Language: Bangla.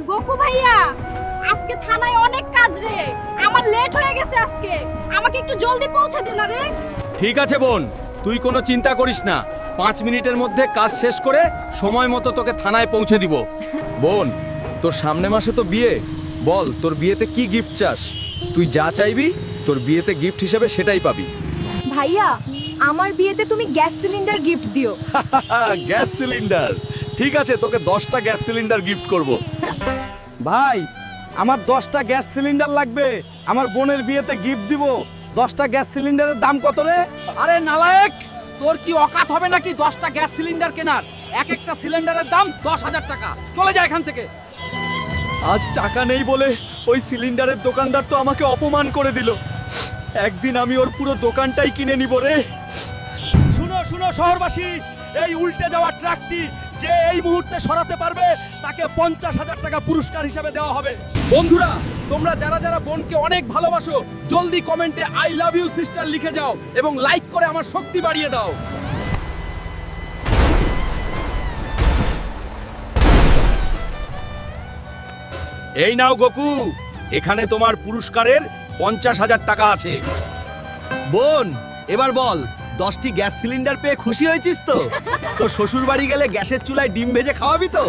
গোকু ভাইয়া, আজকে থানায় অনেক কাজ রে, আমার লেট হয়ে গেছে আজকে, আমাকে একটু জলদি পৌঁছে দে না রে। ঠিক আছে বোন, তুই কোনো চিন্তা করিস না, 5 মিনিটের মধ্যে কাজ শেষ করে সময় মতো তোকে থানায় পৌঁছে দিব। বোন, তোর সামনে মাসে তো বিয়ে, বল তোর বিয়েতে কি গিফট চাস? তুই যা চাইবি তোর বিয়েতে গিফট হিসেবে সেটাই পাবি। ভাইয়া, আমার বিয়েতে তুমি গ্যাস সিলিন্ডার গিফট দিও। Gas cylinder? ঠিক আছে, তোকে 10টা গ্যাস সিলিন্ডার গিফট করব। ভাই, আমার 10টা গ্যাস সিলিন্ডার লাগবে, আমার বোনের বিয়েতে গিফট দিব। 10টা গ্যাস সিলিন্ডারের দাম কত রে? আরে নালায়েক, তোর কি অকাত হবে নাকি 10টা গ্যাস সিলিন্ডার কেনার? এক একটা সিলিন্ডারের দাম 10,000 টাকা। চলে যা এখান থেকে। আজ টাকা নেই বলে ওই সিলিন্ডারের দোকানদার তো আমাকে অপমান করে দিল। একদিন আমি ওর পুরো দোকানটাই কিনে নিব রে। শুনো শুনো শহরবাসী, এই উল্টে যাওয়া ট্রাকটি যে এই মুহূর্তে সরাতে পারবে তাকে 50,000 টাকা পুরস্কার হিসেবে দেওয়া হবে। বন্ধুরা, তোমরা যারা যারা বোনকে অনেক ভালোবাসো, জলদি কমেন্টে আই লাভ ইউ সিস্টার লিখে যাও এবং লাইক করে আমার শক্তি বাড়িয়ে দাও। এই নাও গোকু, এখানে তোমার পুরস্কারের 50,000 টাকা আছে। বোন, এবার বল, 10টি গ্যাস সিলিন্ডার পেয়ে খুশি হয়েছিস তো? তোর শ্বশুর বাড়ি গেলে গ্যাসের চুলায় ডিম ভেজে খাওয়াবি তো?